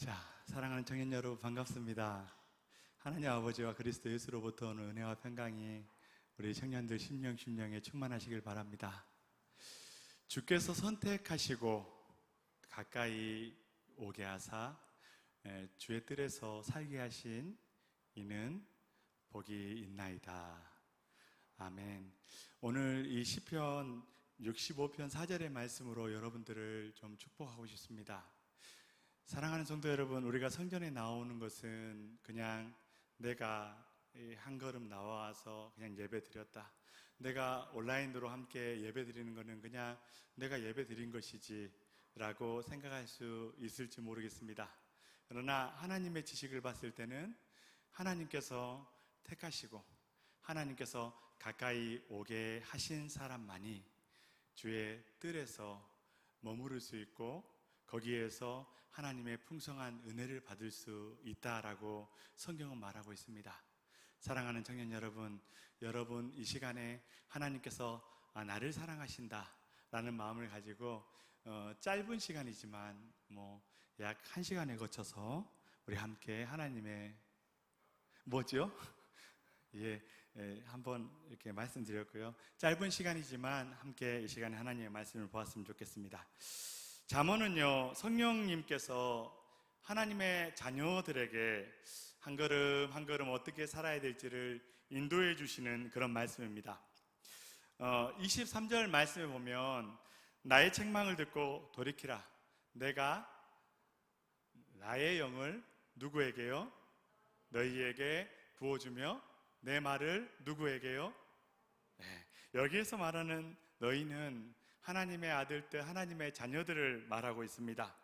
자, 사랑하는 청년 여러분 반갑습니다. 하나님 아버지와 그리스도 예수로부터 오는 은혜와 평강이 우리 청년들 심령에 충만하시길 바랍니다. 주께서 선택하시고 가까이 오게 하사 주의 뜰에서 살게 하신 이는 복이 있나이다. 아멘. 오늘 이 시편 65편 4절의 말씀으로 여러분들을 좀 축복하고 싶습니다. 사랑하는 성도 여러분, 우리가 성전에 나오는 것은 그냥 내가 한 걸음 나와서 그냥 예배 드렸다, 내가 온라인으로 함께 예배 드리는 것은 그냥 내가 예배 드린 것이지 라고 생각할 수 있을지 모르겠습니다. 그러나 하나님의 지식을 봤을 때는 하나님께서 택하시고 하나님께서 가까이 오게 하신 사람만이 주의 뜰에서 머무를 수 있고 거기에서 하나님의 풍성한 은혜를 받을 수 있다라고 성경은 말하고 있습니다. 사랑하는 청년 여러분, 여러분 이 시간에 하나님께서 나를 사랑하신다 라는 마음을 가지고 짧은 시간이지만 약 1시간에 거쳐서 우리 함께 하나님의 뭐죠? 한번 이렇게 말씀드렸고요. 짧은 시간이지만 함께 이 시간에 하나님의 말씀을 보았으면 좋겠습니다. 잠언은요, 성령님께서 하나님의 자녀들에게 한 걸음 한 걸음 어떻게 살아야 될지를 인도해 주시는 그런 말씀입니다. 23절 말씀에 보면 나의 책망을 듣고 돌이키라. 내가 나의 영을 누구에게요? 너희에게 부어주며 내 말을 누구에게요? 여기에서 말하는 너희는 하나님의 아들들, 하나님의 자녀들을 말하고 있습니다.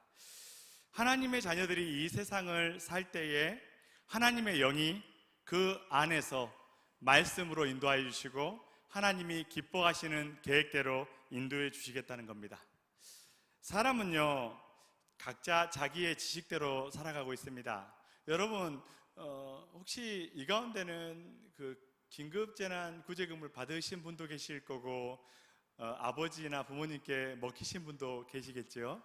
하나님의 자녀들이 이 세상을 살 때에 하나님의 영이 그 안에서 말씀으로 인도하여 주시고 하나님이 기뻐하시는 계획대로 인도해 주시겠다는 겁니다. 사람은요, 각자 자기의 지식대로 살아가고 있습니다. 여러분, 혹시 이 가운데는 그 긴급재난구제금을 받으신 분도 계실 거고 아버지나 부모님께 먹히신 분도 계시겠죠.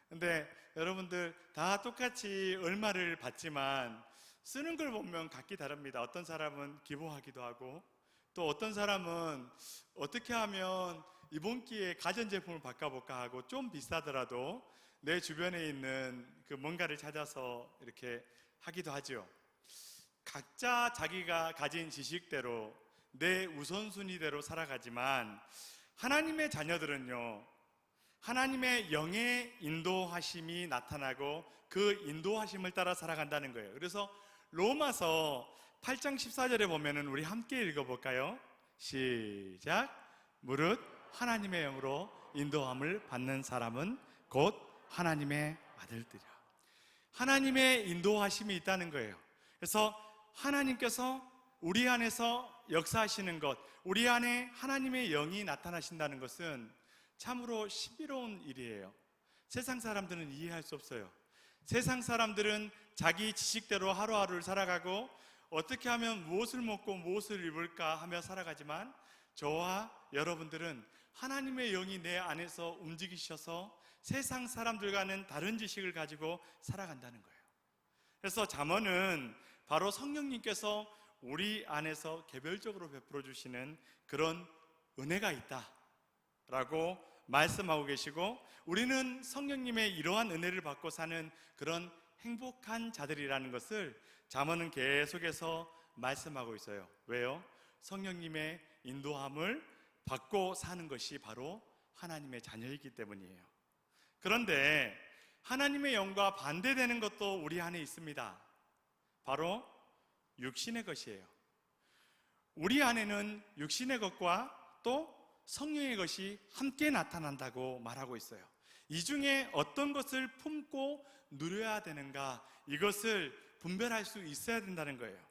근데 여러분들 다 똑같이 얼마를 받지만 쓰는 걸 보면 각기 다릅니다. 어떤 사람은 기부하기도 하고 또 어떤 사람은 어떻게 하면 이번 기회에 가전제품을 바꿔볼까 하고 좀 비싸더라도 내 주변에 있는 그 뭔가를 찾아서 이렇게 하기도 하죠. 각자 자기가 가진 지식대로 내 우선순위대로 살아가지만 하나님의 자녀들은요, 하나님의 영의 인도하심이 나타나고 그 인도하심을 따라 살아간다는 거예요. 그래서 로마서 8장 14절에 보면은 우리 함께 읽어볼까요? 시작. 무릇 하나님의 영으로 인도함을 받는 사람은 곧 하나님의 아들들이라. 하나님의 인도하심이 있다는 거예요. 그래서 하나님께서 우리 안에서 역사하시는 것, 우리 안에 하나님의 영이 나타나신다는 것은 참으로 신비로운 일이에요. 세상 사람들은 이해할 수 없어요. 세상 사람들은 자기 지식대로 하루하루를 살아가고 어떻게 하면 무엇을 먹고 무엇을 입을까 하며 살아가지만 저와 여러분들은 하나님의 영이 내 안에서 움직이셔서 세상 사람들과는 다른 지식을 가지고 살아간다는 거예요. 그래서 잠언은 바로 성령님께서 우리 안에서 개별적으로 베풀어 주시는 그런 은혜가 있다라고 말씀하고 계시고 우리는 성령님의 이러한 은혜를 받고 사는 그런 행복한 자들이라는 것을 잠언은 계속해서 말씀하고 있어요. 왜요? 성령님의 인도함을 받고 사는 것이 바로 하나님의 자녀이기 때문이에요. 그런데 하나님의 영과 반대되는 것도 우리 안에 있습니다. 바로 육신의 것이에요. 우리 안에는 육신의 것과 또 성령의 것이 함께 나타난다고 말하고 있어요. 이 중에 어떤 것을 품고 누려야 되는가, 이것을 분별할 수 있어야 된다는 거예요.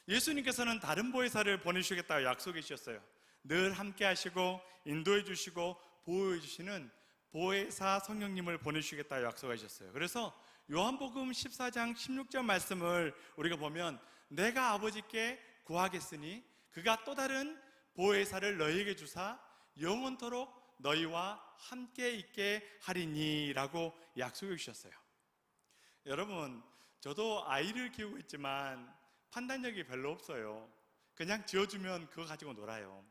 예수님께서는 다른 보혜사를 보내주시겠다고 약속해 주셨어요. 늘 함께 하시고 인도해 주시고 보호해 주시는 보혜사 성령님을 보내주시겠다고 약속하셨어요. 그래서 요한복음 14장 16절 말씀을 우리가 보면 내가 아버지께 구하겠으니 그가 또 다른 보혜사를 너희에게 주사 영원토록 너희와 함께 있게 하리니 라고 약속해 주셨어요. 여러분, 저도 아이를 키우고 있지만 판단력이 별로 없어요. 그냥 지어주면 그거 가지고 놀아요.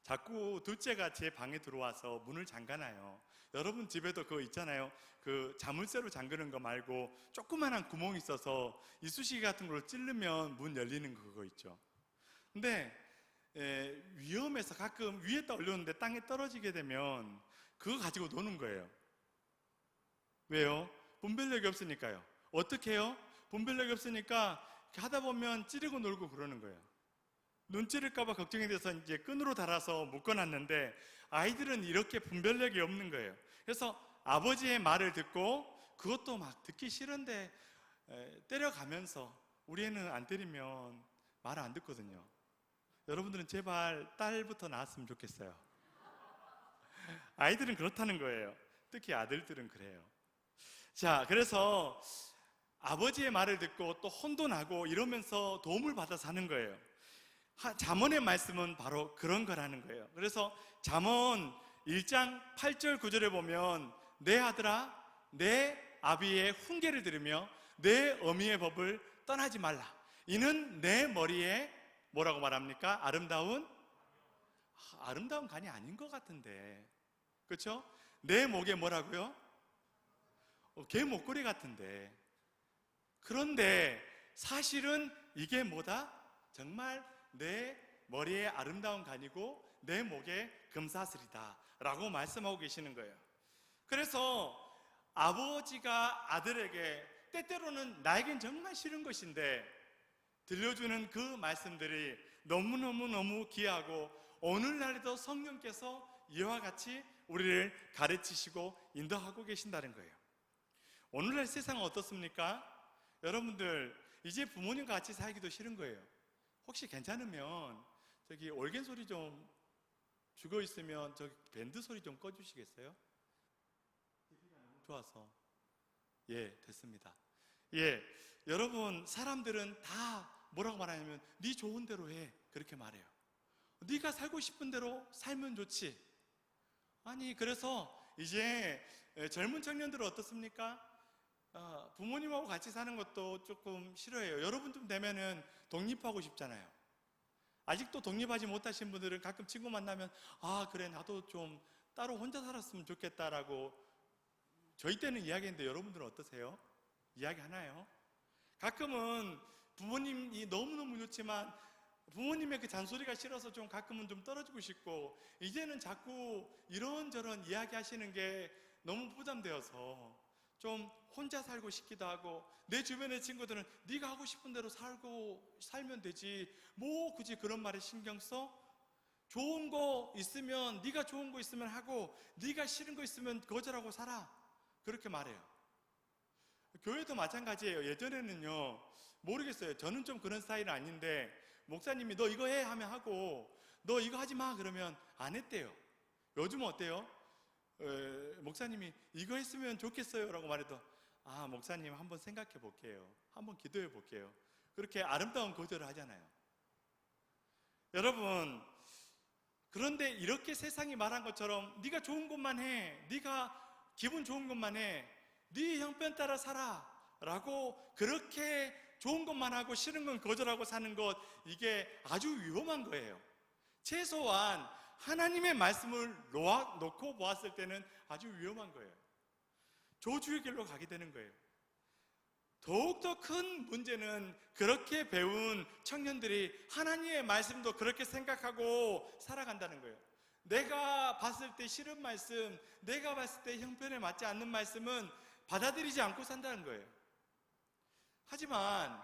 자꾸 둘째가 제 방에 들어와서 문을 잠가놔요. 여러분 집에도 그거 있잖아요. 그 자물쇠로 잠그는 거 말고 조그만한 구멍이 있어서 이쑤시개 같은 걸로 찌르면 문 열리는 그거 있죠. 근데 위험해서 가끔 위에다 올렸는데 땅에 떨어지게 되면 그거 가지고 노는 거예요. 왜요? 분별력이 없으니까요. 어떻게 해요? 분별력이 없으니까 하다 보면 찌르고 놀고 그러는 거예요. 눈 찌를까봐 걱정이 돼서 이제 끈으로 달아서 묶어놨는데, 아이들은 이렇게 분별력이 없는 거예요. 그래서 아버지의 말을 듣고 그것도 막 듣기 싫은데 때려가면서, 우리 애는 안 때리면 말을 안 듣거든요. 여러분들은 제발 딸부터 낳았으면 좋겠어요. 아이들은 그렇다는 거예요. 특히 아들들은 그래요. 자, 그래서 아버지의 말을 듣고 또 혼도 나고 이러면서 도움을 받아 사는 거예요. 잠언의 말씀은 바로 그런 거라는 거예요. 그래서 잠언 1장 8절 9절에 보면, 내 아들아 내 아비의 훈계를 들으며 내 어미의 법을 떠나지 말라. 이는 내 머리에 뭐라고 말합니까? 아름다운 간이 아닌 것 같은데, 그렇죠? 내 목에 뭐라고요? 개 목걸이 같은데. 그런데 사실은 이게 뭐다? 정말 내 머리에 아름다운 간이고 내 목에 금사슬이다 라고 말씀하고 계시는 거예요. 그래서 아버지가 아들에게, 때때로는 나에겐 정말 싫은 것인데 들려주는 그 말씀들이 너무너무 귀하고, 오늘날에도 성령께서 이와 같이 우리를 가르치시고 인도하고 계신다는 거예요. 오늘날 세상은 어떻습니까? 여러분들 이제 부모님과 같이 살기도 싫은 거예요. 혹시 괜찮으면 저기 올겐 소리 좀 죽어 있으면 저기 밴드 소리 좀 꺼주시겠어요? 좋아서. 예, 됐습니다. 예, 여러분, 사람들은 다 뭐라고 말하냐면 네 좋은 대로 해, 그렇게 말해요. 네가 살고 싶은 대로 살면 좋지. 아니, 그래서 이제 젊은 청년들은 어떻습니까? 부모님하고 같이 사는 것도 조금 싫어해요. 여러분쯤 되면은 독립하고 싶잖아요. 아직도 독립하지 못하신 분들은 가끔 친구 만나면, 그래, 나도 좀 따로 혼자 살았으면 좋겠다라고 저희 때는 이야기했는데, 여러분들은 어떠세요? 이야기 하나요? 가끔은 부모님이 너무너무 좋지만 부모님의 그 잔소리가 싫어서 좀 가끔은 좀 떨어지고 싶고, 이제는 자꾸 이런저런 이야기 하시는 게 너무 부담되어서 좀 혼자 살고 싶기도 하고, 내 주변의 친구들은 네가 하고 싶은 대로 살면 되지, 뭐 굳이 그런 말에 신경 써? 좋은 거 있으면, 네가 좋은 거 있으면 하고 네가 싫은 거 있으면 거절하고 살아, 그렇게 말해요. 교회도 마찬가지예요. 예전에는요, 모르겠어요, 저는 좀 그런 스타일은 아닌데, 목사님이 너 이거 해 하면 하고, 너 이거 하지 마 그러면 안 했대요. 요즘은 어때요? 목사님이 이거 했으면 좋겠어요 라고 말해도, 목사님 한번 생각해 볼게요, 한번 기도해 볼게요, 그렇게 아름다운 거절을 하잖아요. 여러분, 그런데 이렇게 세상이 말한 것처럼 네가 좋은 것만 해, 네가 기분 좋은 것만 해, 네 형편 따라 살아 라고, 그렇게 좋은 것만 하고 싫은 건 거절하고 사는 것, 이게 아주 위험한 거예요. 최소한 하나님의 말씀을 놓고 보았을 때는 아주 위험한 거예요. 저주의 길로 가게 되는 거예요. 더욱더 큰 문제는, 그렇게 배운 청년들이 하나님의 말씀도 그렇게 생각하고 살아간다는 거예요. 내가 봤을 때 싫은 말씀, 내가 봤을 때 형편에 맞지 않는 말씀은 받아들이지 않고 산다는 거예요. 하지만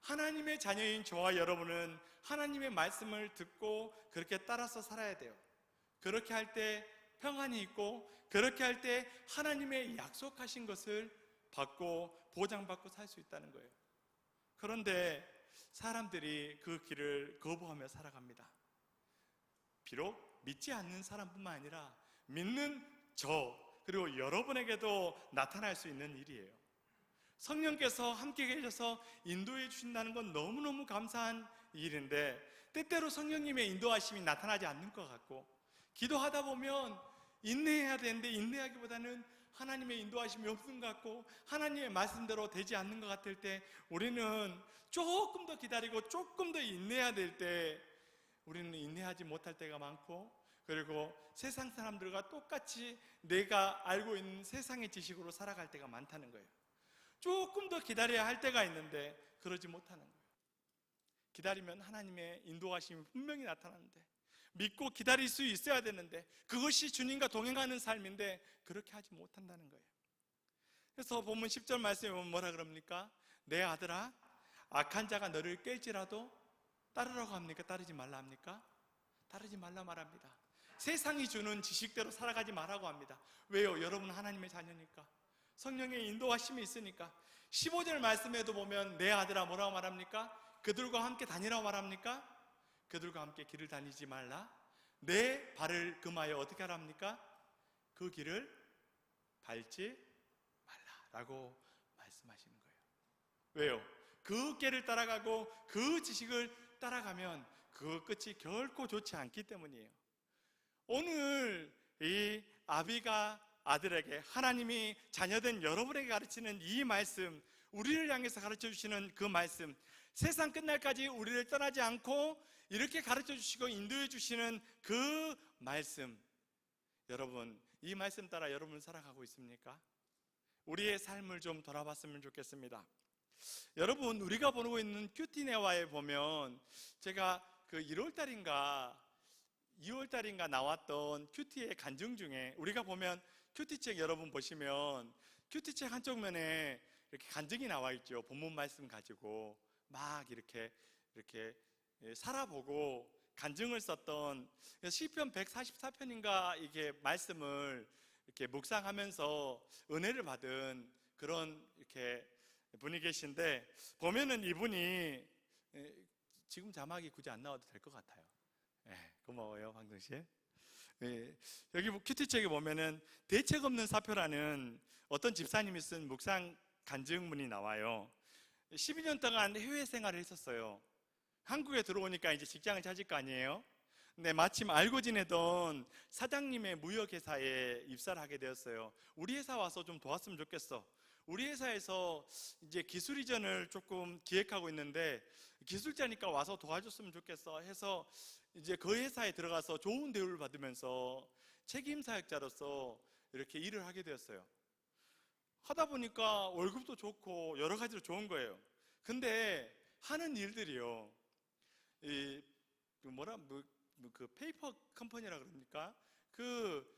하나님의 자녀인 저와 여러분은 하나님의 말씀을 듣고 그렇게 따라서 살아야 돼요. 그렇게 할 때 평안이 있고, 그렇게 할 때 하나님의 약속하신 것을 받고 보장받고 살 수 있다는 거예요. 그런데 사람들이 그 길을 거부하며 살아갑니다. 비록 믿지 않는 사람뿐만 아니라 믿는 저, 그리고 여러분에게도 나타날 수 있는 일이에요. 성령께서 함께 계셔서 인도해 주신다는 건 너무너무 감사한 일인데, 때때로 성령님의 인도하심이 나타나지 않는 것 같고, 기도하다 보면 인내해야 되는데 인내하기보다는 하나님의 인도하심이 없는 것 같고 하나님의 말씀대로 되지 않는 것 같을 때 우리는 조금 더 기다리고 조금 더 인내해야 될 때 우리는 인내하지 못할 때가 많고, 그리고 세상 사람들과 똑같이 내가 알고 있는 세상의 지식으로 살아갈 때가 많다는 거예요. 조금 더 기다려야 할 때가 있는데 그러지 못하는 거예요. 기다리면 하나님의 인도하심이 분명히 나타나는데, 믿고 기다릴 수 있어야 되는데, 그것이 주님과 동행하는 삶인데 그렇게 하지 못한다는 거예요. 그래서 본문 10절 말씀에 보면 뭐라 그럽니까? 내 아들아, 악한 자가 너를 깰지라도 따르라고 합니까? 따르지 말라 합니까? 따르지 말라 말합니다. 세상이 주는 지식대로 살아가지 말라고 합니다. 왜요? 여러분 하나님의 자녀니까, 성령의 인도하심이 있으니까. 15절 말씀에도 보면 내 아들아 뭐라고 말합니까? 그들과 함께 다니라고 말합니까? 그들과 함께 길을 다니지 말라. 내 발을 금하여 어떻게 하랍니까? 그 길을 밟지 말라라고 말씀하시는 거예요. 왜요? 그 길을 따라가고 그 지식을 따라가면 그 끝이 결코 좋지 않기 때문이에요. 오늘 이 아비가 아들에게, 하나님이 자녀된 여러분에게 가르치는 이 말씀, 우리를 향해서 가르쳐 주시는 그 말씀, 세상 끝날까지 우리를 떠나지 않고 이렇게 가르쳐 주시고 인도해 주시는 그 말씀, 여러분 이 말씀 따라 여러분 살아가고 있습니까? 우리의 삶을 좀 돌아봤으면 좋겠습니다. 여러분, 우리가 보고 있는 큐티네와에 보면 제가 그 1월달인가 2월달인가 나왔던 큐티의 간증 중에, 우리가 보면 큐티책 여러분 보시면 큐티책 한쪽 면에 이렇게 간증이 나와 있죠. 본문 말씀 가지고 막 이렇게 살아보고 간증을 썼던 시편 144편인가 이게 말씀을 이렇게 묵상하면서 은혜를 받은 그런 이렇게 분이 계신데, 보면은 이분이, 지금 자막이 굳이 안 나와도 될 것 같아요. 고마워요, 황정씨. 여기 큐티책에 보면은 대책 없는 사표라는 어떤 집사님이 쓴 묵상 간증문이 나와요. 12년 동안 해외 생활을 했었어요. 한국에 들어오니까 이제 직장을 찾을 거 아니에요. 근데 마침 알고 지내던 사장님의 무역회사에 입사를 하게 되었어요. 우리 회사 와서 좀 도왔으면 좋겠어. 우리 회사에서 이제 기술 이전을 조금 기획하고 있는데 기술자니까 와서 도와줬으면 좋겠어 해서 이제 그 회사에 들어가서 좋은 대우를 받으면서 책임 사역자로서 이렇게 일을 하게 되었어요. 하다 보니까 월급도 좋고 여러 가지로 좋은 거예요. 근데 하는 일들이요, 그 페이퍼 컴퍼니라 그럽니까? 그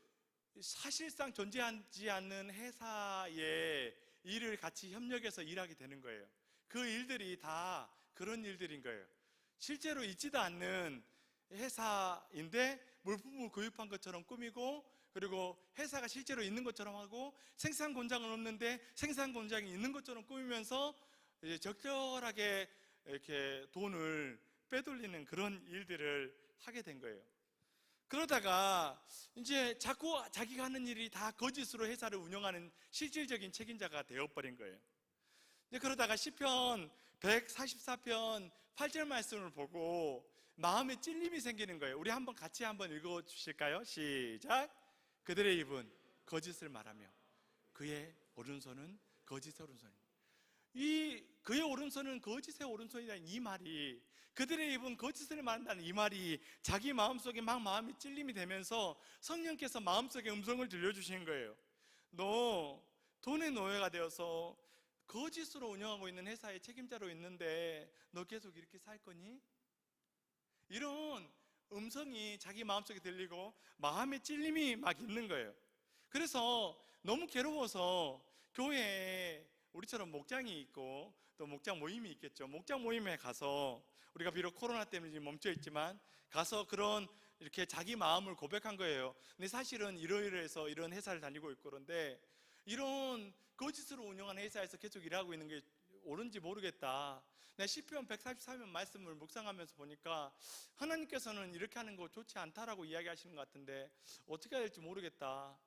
사실상 존재하지 않는 회사의 일을 같이 협력해서 일하게 되는 거예요. 그 일들이 다 그런 일들인 거예요. 실제로 있지도 않는 회사인데 물품을 구입한 것처럼 꾸미고, 그리고 회사가 실제로 있는 것처럼 하고, 생산 공장은 없는데 생산 공장이 있는 것처럼 꾸미면서 이제 적절하게 이렇게 돈을 빼돌리는 그런 일들을 하게 된 거예요. 그러다가 이제 자꾸 자기가 하는 일이 다 거짓으로 회사를 운영하는 실질적인 책임자가 되어버린 거예요. 그러다가 시편 144편 8절 말씀을 보고 마음에 찔림이 생기는 거예요. 우리 한번 같이 한번 읽어 주실까요? 시작. 그들의 입은 거짓을 말하며 그의 오른손은 거짓의 오른손입니다. 이 그의 오른손은 거짓의 오른손이라는 이 말이, 그들의 입은 거짓을 말한다는 이 말이 자기 마음속에 막 마음이 찔림이 되면서 성령께서 마음속에 음성을 들려주시는 거예요. 너 돈의 노예가 되어서 거짓으로 운영하고 있는 회사의 책임자로 있는데 너 계속 이렇게 살 거니? 이런 음성이 자기 마음속에 들리고 마음의 찔림이 막 있는 거예요. 그래서 너무 괴로워서 교회에 우리처럼 목장이 있고 또 목장 모임이 있겠죠. 목장 모임에 가서, 우리가 비록 코로나 때문에 지금 멈춰 있지만 가서 그런 이렇게 자기 마음을 고백한 거예요. 근데 사실은 이러이러해서 이런 회사를 다니고 있고, 그런데 이런 거짓으로 운영하는 회사에서 계속 일하고 있는 게 옳은지 모르겠다. 내가 시편 144편 말씀을 묵상하면서 보니까 하나님께서는 이렇게 하는 거 좋지 않다라고 이야기하시는 것 같은데 어떻게 해야 될지 모르겠다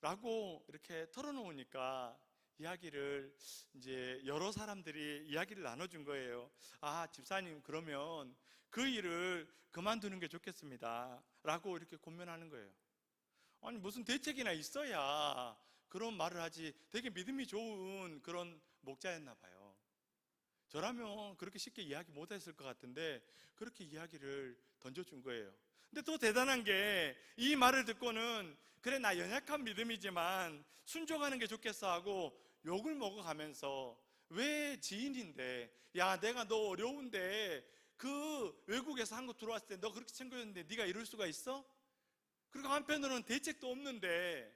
라고 이렇게 털어놓으니까 이야기를 이제 여러 사람들이 이야기를 나눠준 거예요. 아, 집사님, 그러면 그 일을 그만두는 게 좋겠습니다 라고 이렇게 권면하는 거예요. 아니, 무슨 대책이나 있어야 그런 말을 하지 되게 믿음이 좋은 그런 목자였나 봐요. 저라면 그렇게 쉽게 이야기 못했을 것 같은데 그렇게 이야기를 던져준 거예요. 근데 또 대단한 게 이 말을 듣고는 그래 나 연약한 믿음이지만 순종하는 게 좋겠어 하고 욕을 먹어가면서 왜 지인인데 야 내가 너 어려운데 그 외국에서 한국 들어왔을 때 너 그렇게 챙겨줬는데 네가 이럴 수가 있어? 그리고 한편으로는 대책도 없는데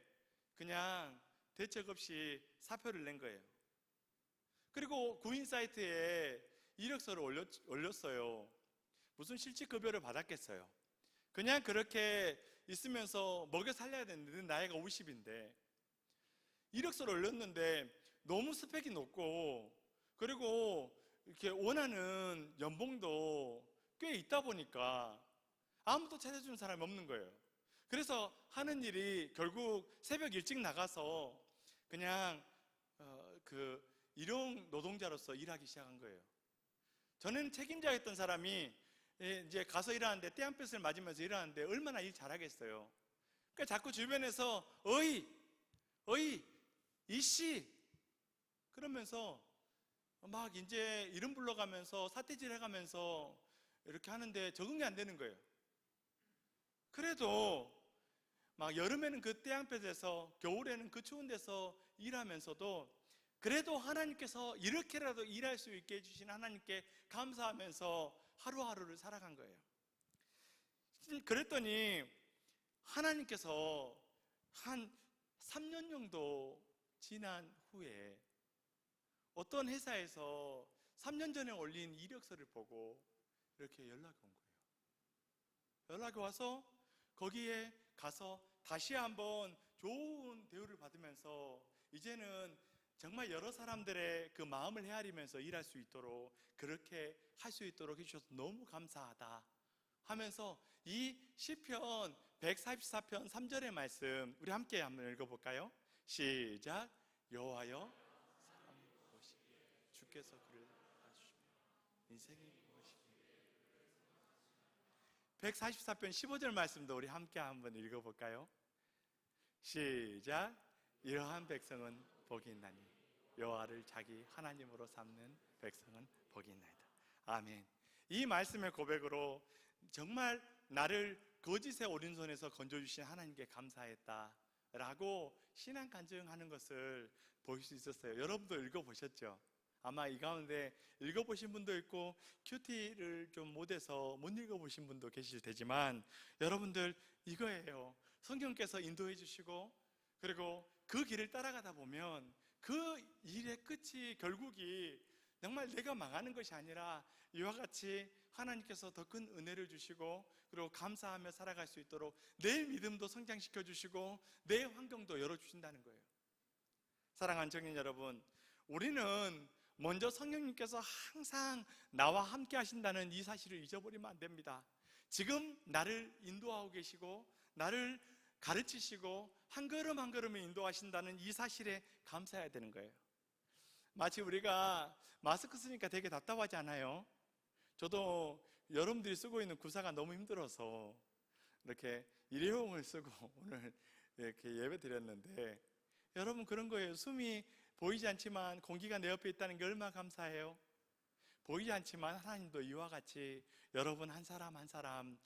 그냥 대책 없이 사표를 낸 거예요. 그리고 구인 사이트에 이력서를 올렸어요. 무슨 실직급여를 받았겠어요. 그냥 그렇게 있으면서 먹여 살려야 되는데 나이가 50인데 이력서를 올렸는데 너무 스펙이 높고 그리고 이렇게 원하는 연봉도 꽤 있다 보니까 아무도 찾아주는 사람이 없는 거예요. 그래서 하는 일이 결국 새벽 일찍 나가서 그냥 그 일용 노동자로서 일하기 시작한 거예요. 저는 책임자였던 사람이 이제 가서 일하는데 때 한 볕을 맞으면서 일하는데 얼마나 일 잘하겠어요. 그러니까 자꾸 주변에서 어이 이씨 그러면서 막 이제 이름 불러가면서 사태질 해가면서 이렇게 하는데 적응이 안 되는 거예요. 그래도 막 여름에는 그 때 한 볕에서 겨울에는 그 추운 데서 일하면서도 그래도 하나님께서 이렇게라도 일할 수 있게 해주신 하나님께 감사하면서 하루하루를 살아간 거예요. 그랬더니 하나님께서 한 3년 정도 지난 후에 어떤 회사에서 3년 전에 올린 이력서를 보고 이렇게 연락이 온 거예요. 연락이 와서 거기에 가서 다시 한번 좋은 대우를 받으면서 이제는 정말 여러 사람들의 그 마음을 헤아리면서 일할 수 있도록 그렇게 할 수 있도록 해주셔서 너무 감사하다 하면서 이 시편 144편 3절의 말씀 우리 함께 한번 읽어볼까요? 시작. 여호와여 사람이 무엇이기에 주께서 그를 알아주시며 인생이 무엇이기에 144편 15절 말씀도 우리 함께 한번 읽어볼까요? 시작. 이러한 백성은 복이 있나니 여호와를 자기 하나님으로 삼는 백성은 복이 있나이다. 아멘. 이 말씀의 고백으로 정말 나를 거짓의 오른손에서 건져주신 하나님께 감사했다라고 신앙 간증하는 것을 볼 수 있었어요. 여러분도 읽어보셨죠? 아마 이 가운데 읽어보신 분도 있고 큐티를 좀 못해서 못 읽어보신 분도 계실 테지만 여러분들 이거예요. 성경께서 인도해 주시고 그리고 그 길을 따라가다 보면 그 일의 끝이 결국이 정말 내가 망하는 것이 아니라 이와 같이 하나님께서 더 큰 은혜를 주시고 그리고 감사하며 살아갈 수 있도록 내 믿음도 성장시켜 주시고 내 환경도 열어주신다는 거예요. 사랑하는 청년 여러분, 우리는 먼저 성령님께서 항상 나와 함께 하신다는 이 사실을 잊어버리면 안 됩니다. 지금 나를 인도하고 계시고 나를 가르치시고 한 걸음 한 걸음을 인도하신다는 이 사실에 감사해야 되는 거예요. 마치 우리가 마스크 쓰니까 되게 답답하지 않아요? 저도 여러분들이 쓰고 있는 구사가 너무 힘들어서 이렇게 일회용을 쓰고 오늘 이렇게 예배 드렸는데 여러분 그런 거예요. 숨이 보이지 않지만 공기가 내 옆에 있다는 게 얼마나 감사해요. 보이지 않지만 하나님도 이와 같이 여러분 한 사람 한 사람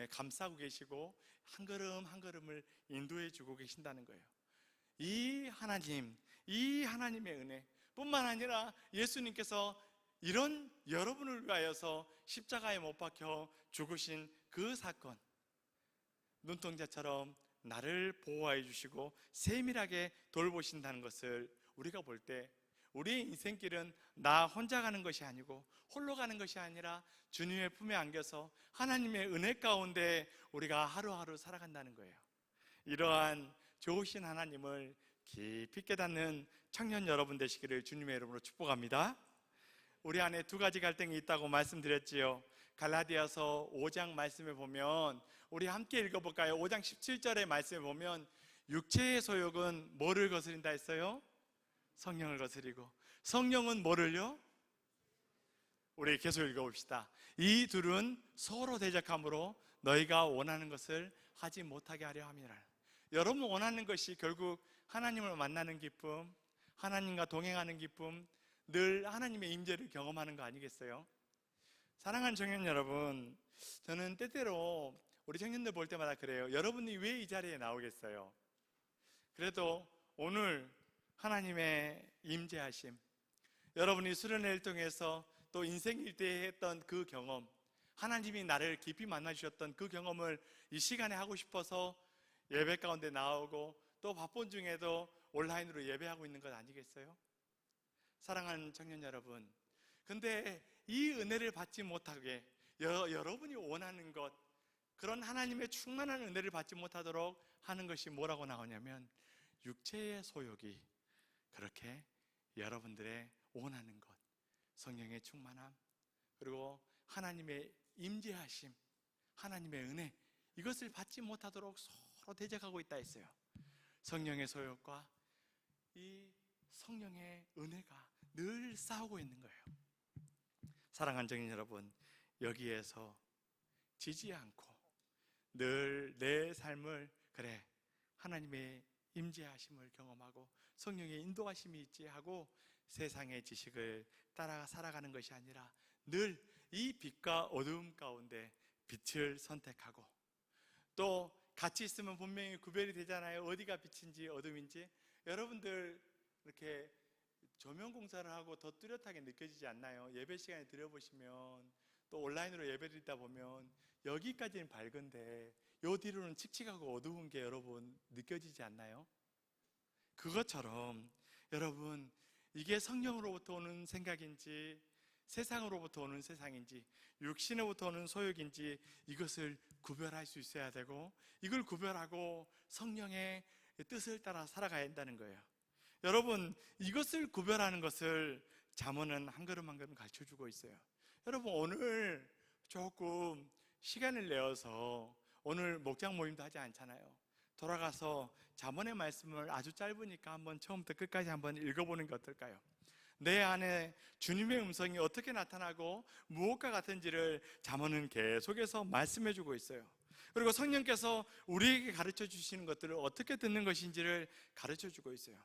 감싸고 계시고 한 걸음 한 걸음을 인도해 주고 계신다는 거예요. 이 하나님, 이 하나님의 은혜 뿐만 아니라 예수님께서 이런 여러분을 위하여서 십자가에 못 박혀 죽으신 그 사건, 눈동자처럼 나를 보호해 주시고 세밀하게 돌보신다는 것을 우리가 볼 때 우리의 인생길은 나 혼자 가는 것이 아니고 홀로 가는 것이 아니라 주님의 품에 안겨서 하나님의 은혜 가운데 우리가 하루하루 살아간다는 거예요. 이러한 좋으신 하나님을 깊이 깨닫는 청년 여러분 되시기를 주님의 이름으로 축복합니다. 우리 안에 두 가지 갈등이 있다고 말씀드렸지요. 갈라디아서 5장 말씀에 보면 우리 함께 읽어볼까요? 5장 17절의 말씀에 보면 육체의 소욕은 뭐를 거스린다 했어요? 성령을 거스리고 성령은 뭐를요? 우리 계속 읽어봅시다. 이 둘은 서로 대적함으로 너희가 원하는 것을 하지 못하게 하려 함이라. 여러분 원하는 것이 결국 하나님을 만나는 기쁨, 하나님과 동행하는 기쁨, 늘 하나님의 임재를 경험하는 거 아니겠어요? 사랑하는 청년 여러분, 저는 때때로 우리 청년들 볼 때마다 그래요. 여러분이 왜 이 자리에 나오겠어요? 그래도 오늘 하나님의 임재하심, 여러분이 수련회를 통해서 또 인생 일대에 했던 그 경험, 하나님이 나를 깊이 만나주셨던 그 경험을 이 시간에 하고 싶어서 예배 가운데 나오고 또 바쁜 중에도 온라인으로 예배하고 있는 것 아니겠어요? 사랑하는 청년 여러분, 근데 이 은혜를 받지 못하게 여러분이 원하는 것, 그런 하나님의 충만한 은혜를 받지 못하도록 하는 것이 뭐라고 나오냐면 육체의 소욕이 그렇게 여러분들의 원하는 것, 성령의 충만함, 그리고 하나님의 임재하심, 하나님의 은혜, 이것을 받지 못하도록 서로 대적하고 있다 했어요. 성령의 소욕과 이 성령의 은혜가 늘 싸우고 있는 거예요. 사랑하는 청년 여러분, 여기에서 지지 않고 늘 내 삶을 그래 하나님의 임재하심을 경험하고 성령의 인도하심이 있지 하고 세상의 지식을 따라 살아가는 것이 아니라 늘 이 빛과 어두움 가운데 빛을 선택하고, 또 같이 있으면 분명히 구별이 되잖아요. 어디가 빛인지 어둠인지. 여러분들 이렇게 조명 공사를 하고 더 뚜렷하게 느껴지지 않나요? 예배 시간에 들여보시면, 또 온라인으로 예배 드리다 보면 여기까지는 밝은데 요 뒤로는 칙칙하고 어두운 게 여러분 느껴지지 않나요? 그것처럼 여러분, 이게 성령으로부터 오는 생각인지 세상으로부터 오는 세상인지 육신으로부터 오는 소욕인지 이것을 구별할 수 있어야 되고, 이걸 구별하고 성령의 뜻을 따라 살아가야 한다는 거예요. 여러분, 이것을 구별하는 것을 잠언은 한 걸음 한 걸음 가르쳐주고 있어요. 여러분, 오늘 조금 시간을 내어서, 오늘 목장 모임도 하지 않잖아요. 돌아가서 잠언의 말씀을 아주 짧으니까 한번 처음부터 끝까지 한번 읽어보는 게 어떨까요? 내 안에 주님의 음성이 어떻게 나타나고 무엇과 같은지를 잠언은 계속해서 말씀해주고 있어요. 그리고 성령께서 우리에게 가르쳐 주시는 것들을 어떻게 듣는 것인지를 가르쳐 주고 있어요.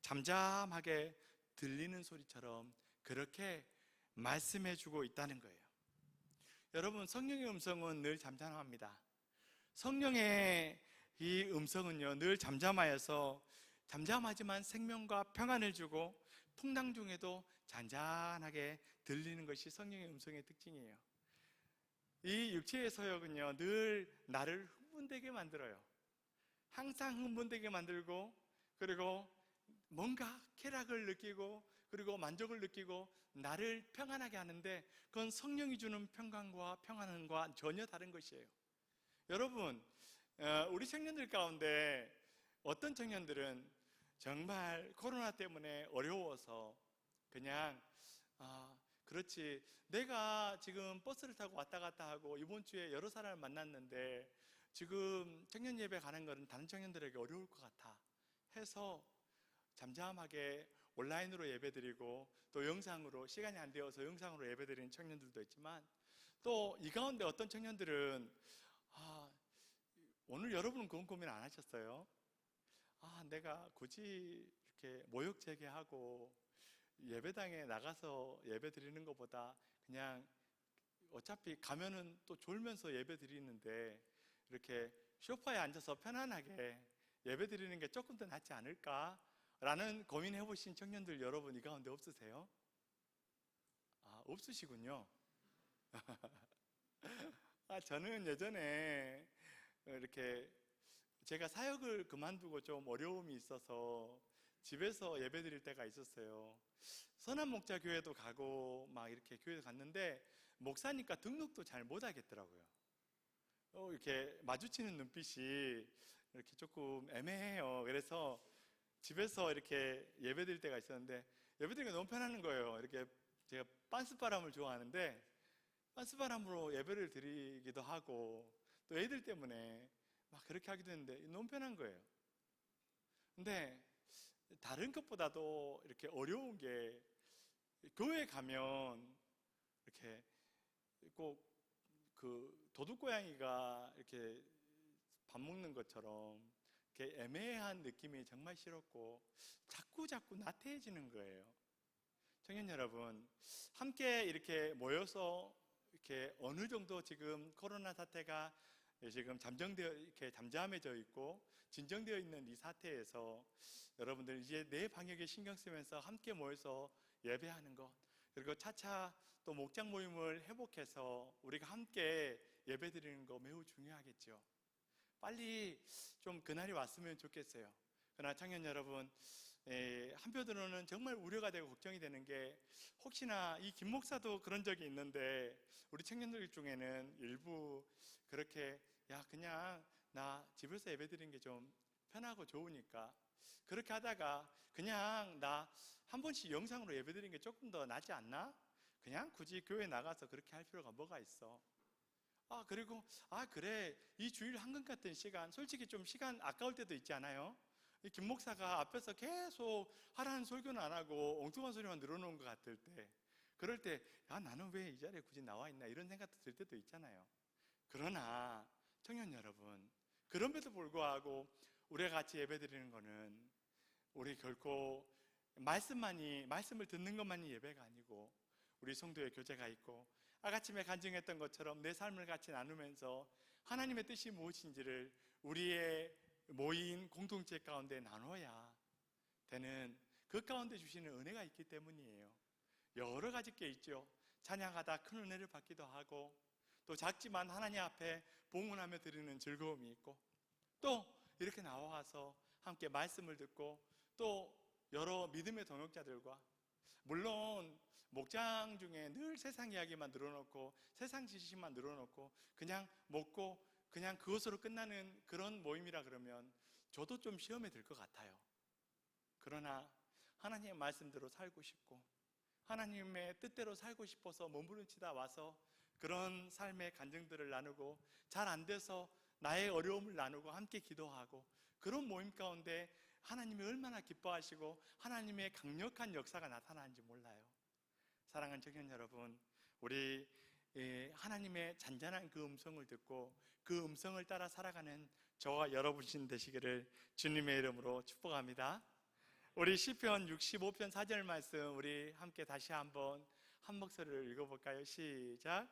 잠잠하게 들리는 소리처럼 그렇게 말씀해 주고 있다는 거예요. 여러분, 성령의 음성은 늘 잠잠합니다. 성령의 이 음성은요, 늘 잠잠하여서 잠잠하지만 생명과 평안을 주고 풍랑 중에도 잔잔하게 들리는 것이 성령의 음성의 특징이에요. 이 육체의 소욕은요, 늘 나를 흥분되게 만들어요. 항상 흥분되게 만들고, 그리고 뭔가 쾌락을 느끼고, 그리고 만족을 느끼고 나를 평안하게 하는데, 그건 성령이 주는 평강과 평안과 전혀 다른 것이에요. 여러분, 우리 청년들 가운데 어떤 청년들은 정말 코로나 때문에 어려워서 그냥 그렇지, 내가 지금 버스를 타고 왔다 갔다 하고 이번 주에 여러 사람을 만났는데 지금 청년 예배 가는 거는 다른 청년들에게 어려울 것 같아 해서 잠잠하게 온라인으로 예배드리고, 또 영상으로, 시간이 안 되어서 영상으로 예배드리는 청년들도 있지만, 또 이 가운데 어떤 청년들은 오늘 여러분은 그런 고민 안 하셨어요? 내가 굳이 이렇게 모욕 제기하고 예배당에 나가서 예배 드리는 것보다 그냥 어차피 가면은 또 졸면서 예배 드리는데 이렇게 소파에 앉아서 편안하게 예배 드리는 게 조금 더 낫지 않을까라는 고민해 보신 청년들 여러분 이 가운데 없으세요? 없으시군요. 저는 예전에 이렇게 제가 사역을 그만두고 좀 어려움이 있어서 집에서 예배 드릴 때가 있었어요. 선한목자 교회도 가고 막 이렇게 교회도 갔는데 목사니까 등록도 잘 못 하겠더라고요. 이렇게 마주치는 눈빛이 이렇게 조금 애매해요. 그래서 집에서 이렇게 예배 드릴 때가 있었는데 예배 드리기가 너무 편한 거예요. 이렇게 제가 빤스바람을 좋아하는데 빤스바람으로 예배를 드리기도 하고, 또 애들 때문에 막 그렇게 하기도 했는데 너무 편한 거예요. 근데 다른 것보다도 이렇게 어려운 게, 교회 가면 이렇게 꼭 그 도둑고양이가 이렇게 밥 먹는 것처럼 이렇게 애매한 느낌이 정말 싫었고 자꾸 나태해지는 거예요. 청년 여러분, 함께 이렇게 모여서 이렇게 어느 정도 지금 코로나 사태가 지금 이렇게 잠잠해져 있고 진정되어 있는 이 사태에서 여러분들 이제 내 방역에 신경 쓰면서 함께 모여서 예배하는 것, 그리고 차차 또 목장 모임을 회복해서 우리가 함께 예배드리는 거 매우 중요하겠죠. 빨리 좀 그날이 왔으면 좋겠어요. 그러나 청년 여러분, 한편으로는 정말 우려가 되고 걱정이 되는 게, 혹시나 이 김 목사도 그런 적이 있는데 우리 청년들 중에는 일부 그렇게 그냥 나 집에서 예배드리는 게 좀 편하고 좋으니까 그렇게 하다가 그냥 나 한 번씩 영상으로 예배드리는 게 조금 더 낫지 않나? 그냥 굳이 교회 나가서 그렇게 할 필요가 뭐가 있어? 그리고 그래, 이 주일 한금 같은 시간, 솔직히 좀 시간 아까울 때도 있지 않아요? 김 목사가 앞에서 계속 하라는 설교는 안 하고 엉뚱한 소리만 늘어놓은 것 같을 때, 그럴 때 나는 왜 이 자리에 굳이 나와 있나 이런 생각도 들 때도 있잖아요. 그러나 청년 여러분, 그럼에도 불구하고 우리가 같이 예배드리는 거는 우리 결코 말씀을 듣는 것만이 예배가 아니고, 우리 성도의 교제가 있고 아침에 간증했던 것처럼 내 삶을 같이 나누면서 하나님의 뜻이 무엇인지를 우리의 모인 공동체 가운데 나눠야 되는, 그 가운데 주시는 은혜가 있기 때문이에요. 여러 가지 게 있죠. 찬양하다 큰 은혜를 받기도 하고, 또 작지만 하나님 앞에 봉헌하며 드리는 즐거움이 있고, 또 이렇게 나와서 함께 말씀을 듣고, 또 여러 믿음의 동역자들과, 물론 목장 중에 늘 세상 이야기만 늘어놓고 세상 지식만 늘어놓고 그냥 먹고 그냥 그것으로 끝나는 그런 모임이라 그러면 저도 좀 시험에 들 것 같아요. 그러나 하나님의 말씀대로 살고 싶고 하나님의 뜻대로 살고 싶어서 몸부림치다 와서 그런 삶의 간증들을 나누고, 잘 안 돼서 나의 어려움을 나누고 함께 기도하고, 그런 모임 가운데 하나님이 얼마나 기뻐하시고 하나님의 강력한 역사가 나타나는지 몰라요. 사랑하는 청년 여러분, 우리 하나님의 잔잔한 그 음성을 듣고 그 음성을 따라 살아가는 저와 여러분 되시기를 주님의 이름으로 축복합니다. 우리 시편 65편 4절 말씀 우리 함께 다시 한번 한 목소리를 읽어볼까요? 시작.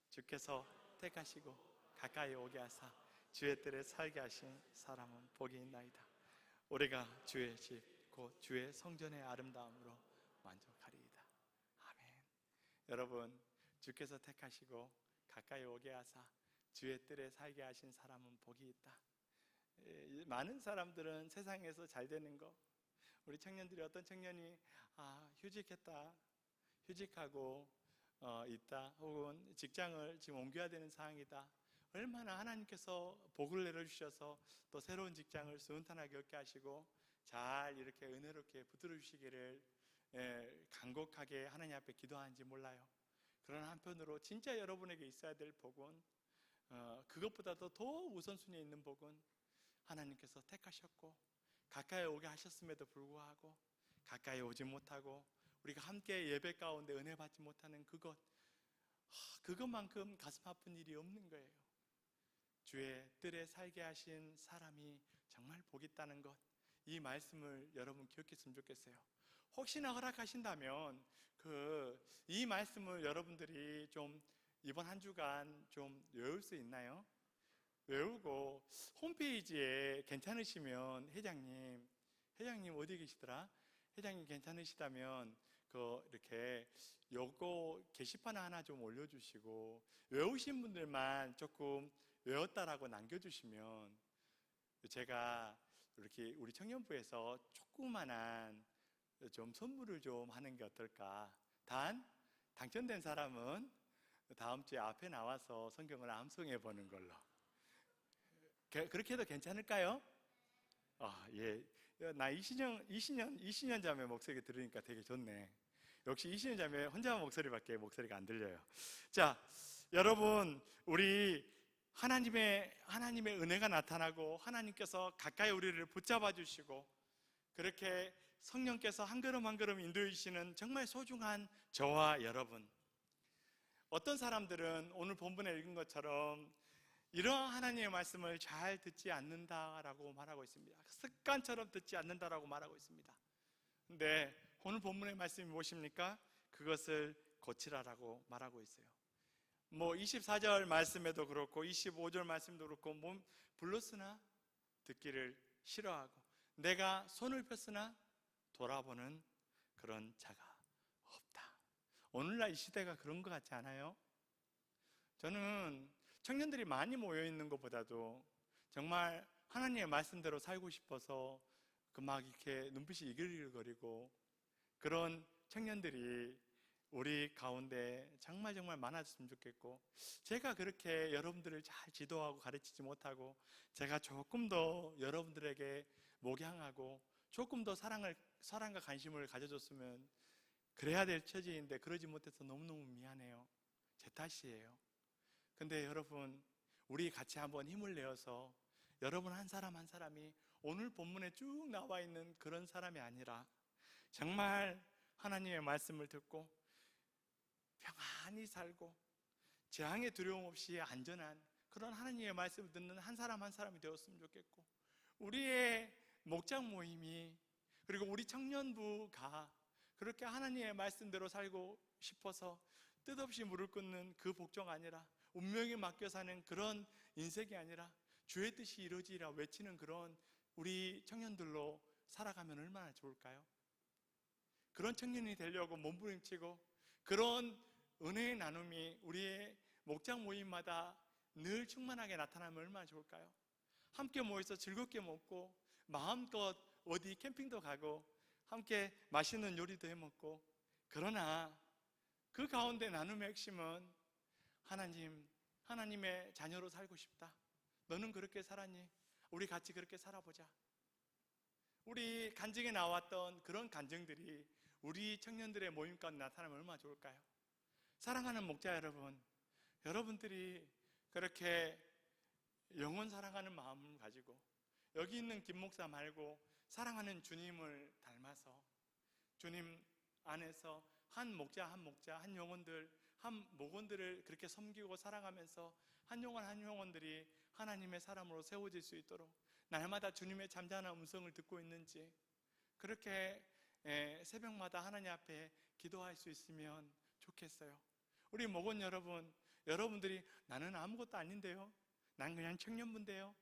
주께서 택하시고 가까이 오게 하사 주의 뜰에 살게 하신 사람은 복이 있나이다. 우리가 주의 집 곧 주의 성전의 아름다움으로 만족하리이다. 아멘. 여러분, 주께서 택하시고 가까이 오게 하사 주의 뜰에 살게 하신 사람은 복이 있다. 많은 사람들은 세상에서 잘 되는 거, 우리 청년들이 어떤 청년이 휴직했다, 휴직하고 있다, 혹은 직장을 지금 옮겨야 되는 상황이다, 얼마나 하나님께서 복을 내려주셔서 또 새로운 직장을 순탄하게 얻게 하시고 잘 이렇게 은혜롭게 붙들어 주시기를 간곡하게 하나님 앞에 기도하는지 몰라요. 그러나 한편으로 진짜 여러분에게 있어야 될 복은, 그것보다도 더 우선순위에 있는 복은 하나님께서 택하셨고 가까이 오게 하셨음에도 불구하고 가까이 오지 못하고 우리가 함께 예배 가운데 은혜 받지 못하는 그것만큼 가슴 아픈 일이 없는 거예요. 주의 뜰에 살게 하신 사람이 정말 복 있다는 것, 이 말씀을 여러분 기억했으면 좋겠어요. 혹시나 허락하신다면 이 말씀을 여러분들이 좀 이번 한 주간 좀 외울 수 있나요? 외우고 홈페이지에 괜찮으시면 회장님 어디 계시더라? 회장님 괜찮으시다면 이렇게 요거 게시판 하나 좀 올려주시고, 외우신 분들만 조금 외웠다라고 남겨주시면 제가 이렇게 우리 청년부에서 조그만한 좀 선물을 좀 하는 게 어떨까. 단 당첨된 사람은 다음 주에 앞에 나와서 성경을 암송해 보는 걸로. 그렇게 해도 괜찮을까요? 예. 나 이신영 자매 목소리 들으니까 되게 좋네. 역시 이신영 자매 혼자 목소리밖에 목소리가 안 들려요. 자, 여러분, 우리 하나님의 은혜가 나타나고 하나님께서 가까이 우리를 붙잡아 주시고 그렇게 성령께서 한 걸음 한 걸음 인도해 주시는 정말 소중한 저와 여러분, 어떤 사람들은 오늘 본문에 읽은 것처럼 이러한 하나님의 말씀을 잘 듣지 않는다라고 말하고 있습니다. 습관처럼 듣지 않는다라고 말하고 있습니다. 근데 오늘 본문의 말씀이 무엇입니까? 그것을 고치라라고 말하고 있어요. 24절 말씀에도 그렇고 25절 말씀도 그렇고 불렀으나 듣기를 싫어하고 내가 손을 폈으나 돌아보는 그런 자가 없다. 오늘날 이 시대가 그런 것 같지 않아요? 저는 청년들이 많이 모여 있는 것보다도 정말 하나님의 말씀대로 살고 싶어서 막 이렇게 눈빛이 이글이글거리고 그런 청년들이 우리 가운데 정말 많아졌으면 좋겠고, 제가 그렇게 여러분들을 잘 지도하고 가르치지 못하고 제가 조금 더 여러분들에게 목양하고 조금 더 사랑과 관심을 가져줬으면 그래야 될 처지인데 그러지 못해서 너무너무 미안해요. 제 탓이에요. 근데 여러분, 우리 같이 한번 힘을 내어서 여러분 한 사람 한 사람이 오늘 본문에 쭉 나와 있는 그런 사람이 아니라 정말 하나님의 말씀을 듣고 평안히 살고 재앙의 두려움 없이 안전한 그런 하나님의 말씀을 듣는 한 사람 한 사람이 되었으면 좋겠고, 우리의 목장 모임이 그리고 우리 청년부가 그렇게 하나님의 말씀대로 살고 싶어서 뜻없이 무릎 꿇는 그 복종 아니라 운명에 맡겨 사는 그런 인생이 아니라 주의 뜻이 이루어지리라 외치는 그런 우리 청년들로 살아가면 얼마나 좋을까요? 그런 청년이 되려고 몸부림치고 그런 은혜의 나눔이 우리의 목장 모임마다 늘 충만하게 나타나면 얼마나 좋을까요? 함께 모여서 즐겁게 먹고 마음껏 어디 캠핑도 가고 함께 맛있는 요리도 해먹고, 그러나 그 가운데 나눔의 핵심은 하나님의 자녀로 살고 싶다. 너는 그렇게 살았니? 우리 같이 그렇게 살아보자. 우리 간증에 나왔던 그런 간증들이 우리 청년들의 모임 가운데 나타나면 얼마나 좋을까요? 사랑하는 목자 여러분, 여러분들이 그렇게 영혼 사랑하는 마음을 가지고 여기 있는 김 목사 말고 사랑하는 주님을 닮아서 주님 안에서 한 목자, 한 영혼들, 한 목원들을 그렇게 섬기고 사랑하면서 한 영혼들이 하나님의 사람으로 세워질 수 있도록 날마다 주님의 잠잠한 음성을 듣고 있는지 그렇게 새벽마다 하나님 앞에 기도할 수 있으면 좋겠어요. 우리 목원 여러분, 여러분들이 나는 아무것도 아닌데요, 난 그냥 청년부인데요,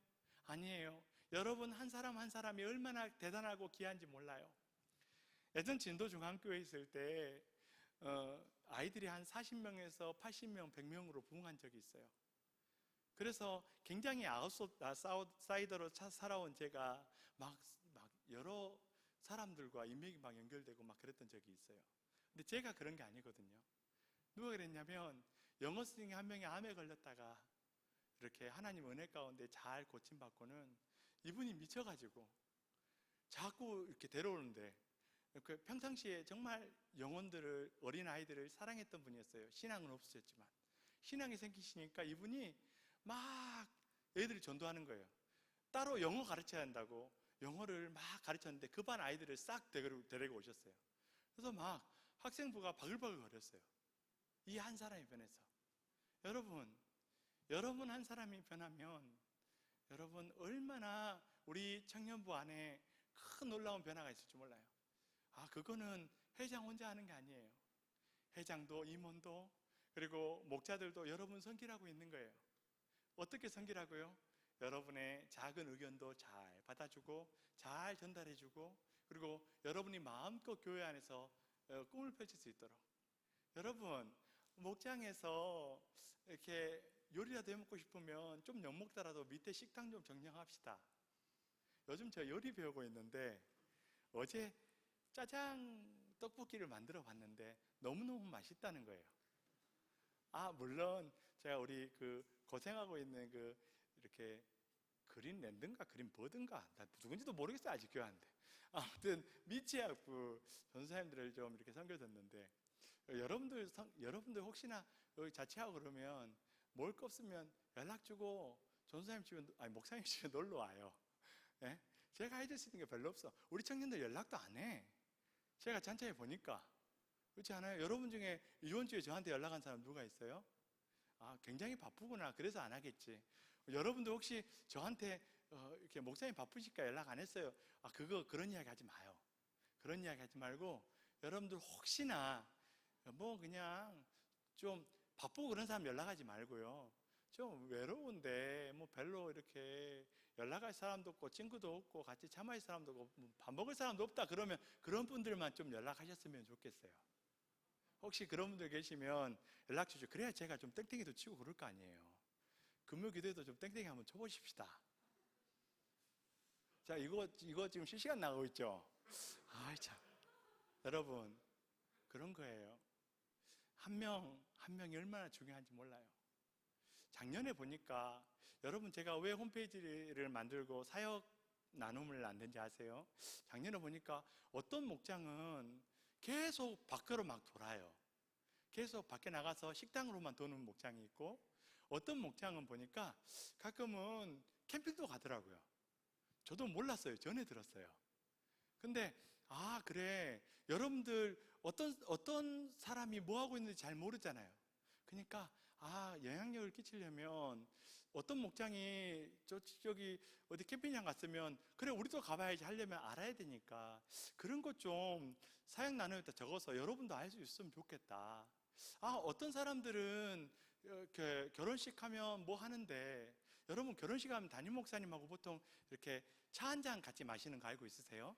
아니에요. 여러분 한 사람 한 사람이 얼마나 대단하고 귀한지 몰라요. 예전 진도 중앙교회에 있을 때 아이들이 한 40명에서 80명, 100명으로 부흥한 적이 있어요. 그래서 굉장히 아웃사이더로 살아온 제가 막 여러 사람들과 인맥이 막 연결되고 막 그랬던 적이 있어요. 근데 제가 그런 게 아니거든요. 누가 그랬냐면 영어 선생님 한 명이 암에 걸렸다가 이렇게 하나님 은혜 가운데 잘 고침받고는 이분이 미쳐가지고 자꾸 이렇게 데려오는데, 그 평상시에 정말 영혼들을, 어린아이들을 사랑했던 분이었어요. 신앙은 없으셨지만 신앙이 생기시니까 이분이 막 애들을 전도하는 거예요. 따로 영어 가르쳐야 한다고 영어를 막 가르쳤는데 그 반 아이들을 싹 데리고 오셨어요. 그래서 막 학생부가 바글바글 거렸어요. 이 한 사람이 변해서. 여러분 한 사람이 변하면 여러분 얼마나 우리 청년부 안에 큰 놀라운 변화가 있을지 몰라요. 그거는 회장 혼자 하는 게 아니에요. 회장도 임원도 그리고 목자들도 여러분 섬기라고 있는 거예요. 어떻게 섬기라고요? 여러분의 작은 의견도 잘 받아주고 잘 전달해주고, 그리고 여러분이 마음껏 교회 안에서 꿈을 펼칠 수 있도록. 여러분 목장에서 이렇게 요리라도 해먹고 싶으면 좀 욕먹더라도 밑에 식당 좀 정량합시다. 요즘 저 요리 배우고 있는데 어제 짜장 떡볶이를 만들어 봤는데 너무너무 맛있다는 거예요. 물론 제가 우리 고생하고 있는 이렇게 그린랜드인가 그린버드인가 나 누군지도 모르겠어요. 아직 교회하는데 아무튼 미치학부 전사님들을 좀 이렇게 섬겨줬는데, 여러분들 혹시나 여기 자취하고 그러면 먹을 거 없으면 연락 주고 전사님 집에, 목사님 집에 놀러 와요. 예? 제가 해줄 수 있는 게 별로 없어. 우리 청년들 연락도 안 해. 제가 잔차해 보니까. 그렇지 않아요? 여러분 중에 이번 주에 저한테 연락한 사람 누가 있어요? 굉장히 바쁘구나. 그래서 안 하겠지. 여러분들 혹시 저한테 이렇게 목사님 바쁘실까 연락 안 했어요? 그런 이야기 하지 마요. 그런 이야기 하지 말고 여러분들 혹시나 뭐 그냥 좀 바쁘고 그런 사람 연락하지 말고요. 좀 외로운데 뭐 별로 이렇게 연락할 사람도 없고 친구도 없고 같이 참아할 사람도 없고 밥 먹을 사람도 없다 그러면 그런 분들만 좀 연락하셨으면 좋겠어요. 혹시 그런 분들 계시면 연락 주죠. 그래야 제가 좀 땡땡이도 치고 그럴 거 아니에요. 금요 기도에도 좀 땡땡이 한번 쳐보십시다. 자, 이거 지금 실시간 나가고 있죠? 아이 참, 여러분 그런 거예요. 한 명이 얼마나 중요한지 몰라요. 작년에 보니까 여러분 제가 왜 홈페이지를 만들고 사역 나눔을 만든지 아세요? 작년에 보니까 어떤 목장은 계속 밖으로 막 돌아요. 계속 밖에 나가서 식당으로만 도는 목장이 있고 어떤 목장은 보니까 가끔은 캠핑도 가더라고요. 저도 몰랐어요. 전에 들었어요. 근데 그래, 여러분들 어떤 사람이 뭐 하고 있는지 잘 모르잖아요. 그러니까 영향력을 끼치려면 어떤 목장이 저기 어디 캠핑장 갔으면 그래 우리도 가봐야지 하려면 알아야 되니까 그런 것 좀 사역 나눔에다 적어서 여러분도 알 수 있으면 좋겠다. 어떤 사람들은 이렇게 결혼식 하면 뭐 하는데 여러분 결혼식 하면 담임 목사님하고 보통 이렇게 차 한 잔 같이 마시는 거 알고 있으세요?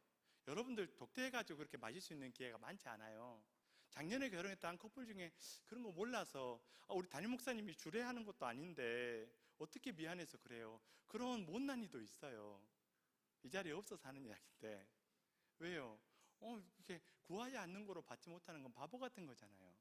여러분들 독대해가지고 그렇게 마실 수 있는 기회가 많지 않아요. 작년에 결혼했던 커플 중에 그런 거 몰라서 우리 담임 목사님이 주례하는 것도 아닌데 어떻게 미안해서 그래요. 그런 못난이도 있어요. 이 자리에 없어서 하는 이야기인데 왜요? 이렇게 구하지 않는 거로 받지 못하는 건 바보 같은 거잖아요.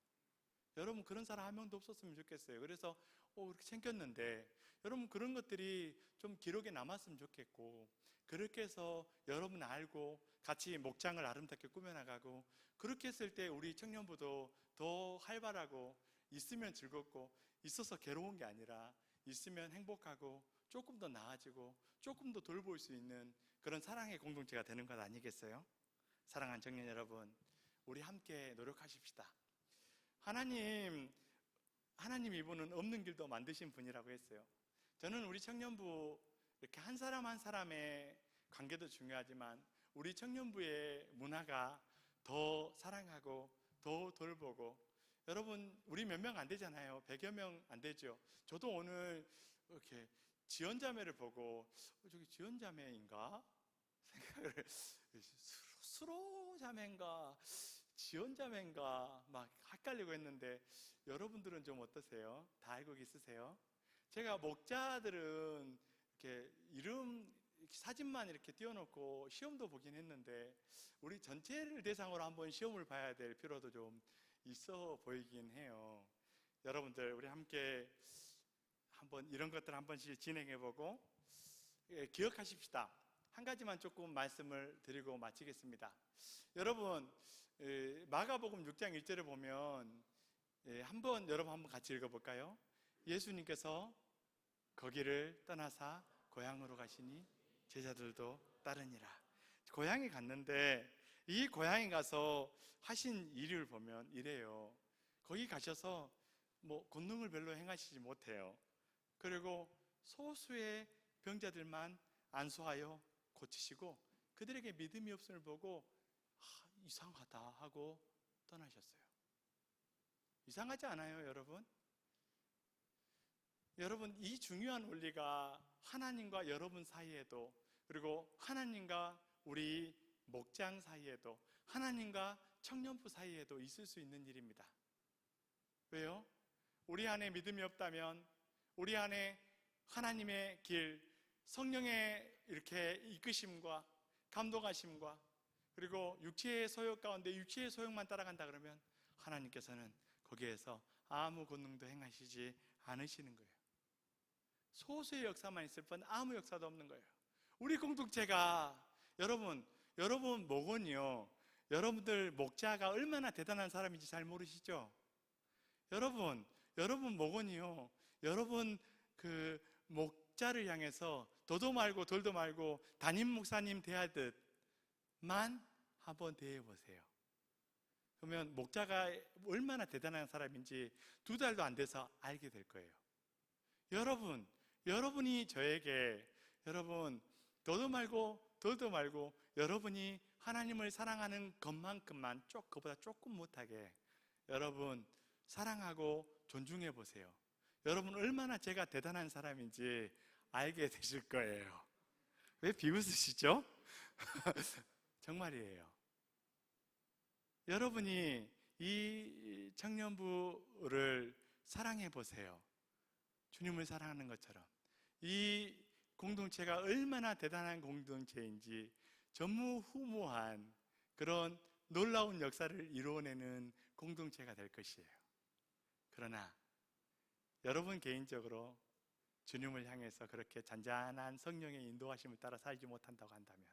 여러분 그런 사람 한 명도 없었으면 좋겠어요. 그래서 그렇게 챙겼는데 여러분 그런 것들이 좀 기록에 남았으면 좋겠고 그렇게 해서 여러분 알고 같이 목장을 아름답게 꾸며나가고 그렇게 했을 때 우리 청년부도 더 활발하고 있으면 즐겁고 있어서 괴로운 게 아니라 있으면 행복하고 조금 더 나아지고 조금 더 돌볼 수 있는 그런 사랑의 공동체가 되는 것 아니겠어요? 사랑하는 청년 여러분, 우리 함께 노력하십시다. 하나님 이분은 없는 길도 만드신 분이라고 했어요. 저는 우리 청년부 이렇게 한 사람 한 사람의 관계도 중요하지만 우리 청년부의 문화가 더 사랑하고 더 돌보고 여러분 우리 몇 명 안 되잖아요. 100여 명 안 되죠. 저도 오늘 이렇게 지연자매를 보고 저기 지연자매인가 생각을 수로자매인가 지원자매인가 막 헷갈리고 했는데 여러분들은 좀 어떠세요? 다 알고 계시세요? 제가 목자들은 이렇게 이름 사진만 이렇게 띄워놓고 시험도 보긴 했는데 우리 전체를 대상으로 한번 시험을 봐야 될 필요도 좀 있어 보이긴 해요. 여러분들 우리 함께 한번 이런 것들 한 번씩 진행해보고 기억하십시다. 한 가지만 조금 말씀을 드리고 마치겠습니다. 여러분 마가복음 6장 1절에 보면 여러분 한번 같이 읽어볼까요? 예수님께서 거기를 떠나사 고향으로 가시니 제자들도 따르니라. 고향에 갔는데 이 고향에 가서 하신 일을 보면 이래요. 거기 가셔서 뭐 권능을 별로 행하시지 못해요. 그리고 소수의 병자들만 안수하여 고치시고 그들에게 믿음이 없음을 보고 이상하다 하고 떠나셨어요. 이상하지 않아요, 여러분? 여러분, 이 중요한 원리가 하나님과 여러분 사이에도 그리고 하나님과 우리 목장 사이에도 하나님과 청년부 사이에도 있을 수 있는 일입니다. 왜요? 우리 안에 믿음이 없다면 우리 안에 하나님의 길, 성령의 이렇게 이끄심과 감동하심과 그리고 육체의 소욕 가운데 육체의 소욕만 따라간다 그러면 하나님께서는 거기에서 아무 권능도 행하시지 않으시는 거예요. 소수의 역사만 있을 뿐 아무 역사도 없는 거예요. 우리 공동체가 여러분 목원이요. 여러분들 목자가 얼마나 대단한 사람인지 잘 모르시죠? 여러분 목원이요. 여러분 그 목자를 향해서 도도 말고 돌도 말고 담임 목사님 대하듯만 한번 대해보세요. 그러면 목자가 얼마나 대단한 사람인지 2달도 안 돼서 알게 될 거예요. 여러분 여러분이 저에게 여러분 더도 말고 덜도 말고 여러분이 하나님을 사랑하는 것만큼만 그보다 조금 못하게 여러분 사랑하고 존중해 보세요. 여러분 얼마나 제가 대단한 사람인지 알게 되실 거예요. 왜 비웃으시죠? 정말이에요. 여러분이 이 청년부를 사랑해 보세요. 주님을 사랑하는 것처럼. 이 공동체가 얼마나 대단한 공동체인지 전무후무한 그런 놀라운 역사를 이루어내는 공동체가 될 것이에요. 그러나 여러분 개인적으로 주님을 향해서 그렇게 잔잔한 성령의 인도하심을 따라 살지 못한다고 한다면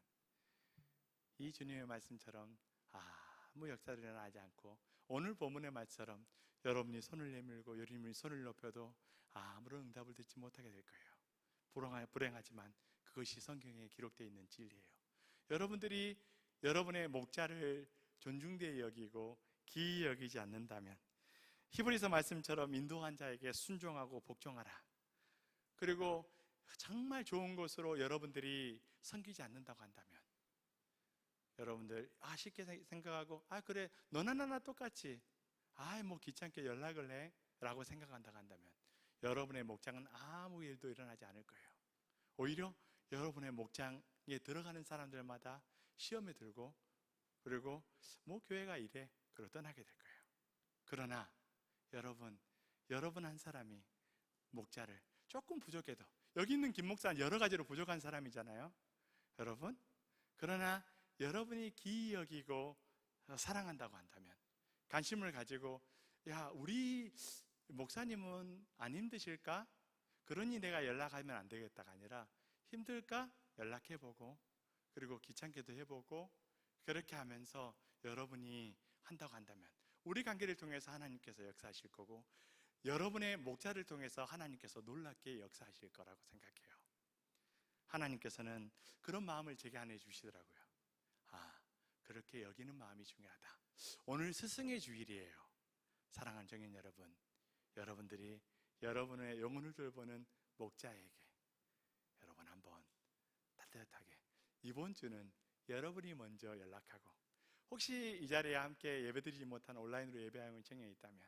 이 주님의 말씀처럼 아무 역사를 일어나지 않고 오늘 본문의 말처럼 여러분이 손을 내밀고 여러분이 손을 높여도 아무런 응답을 듣지 못하게 될 거예요. 불행하지만 그것이 성경에 기록되어 있는 진리예요. 여러분들이 여러분의 목자를 존중되이 여기고 기이 여기지 않는다면 히브리서 말씀처럼 인도한 자에게 순종하고 복종하라. 그리고 정말 좋은 곳으로 여러분들이 섬기지 않는다고 한다면 여러분들 쉽게 생각하고 그래 너나 나나 똑같지 뭐 귀찮게 연락을 해 라고 생각한다고 한다면 여러분의 목장은 아무 일도 일어나지 않을 거예요. 오히려 여러분의 목장에 들어가는 사람들마다 시험에 들고 그리고 교회가 이래 그러고 떠나게 될 거예요. 그러나 여러분 한 사람이 목자를 조금 부족해도 여기 있는 김 목사는 여러 가지로 부족한 사람이잖아요. 여러분 그러나 여러분이 기이 여기고 사랑한다고 한다면 관심을 가지고 우리 목사님은 안 힘드실까? 그러니 내가 연락하면 안 되겠다가 아니라 힘들까? 연락해보고 그리고 귀찮게도 해보고 그렇게 하면서 여러분이 한다고 한다면 우리 관계를 통해서 하나님께서 역사하실 거고 여러분의 목자를 통해서 하나님께서 놀랍게 역사하실 거라고 생각해요. 하나님께서는 그런 마음을 제게 안해 주시더라고요. 그렇게 여기는 마음이 중요하다. 오늘 스승의 주일이에요. 사랑하는 청년 여러분, 여러분들이 여러분의 영혼을 돌보는 목자에게 여러분 한번 따뜻하게 이번 주는 여러분이 먼저 연락하고 혹시 이 자리에 함께 예배드리지 못한 온라인으로 예배하는 청년이 있다면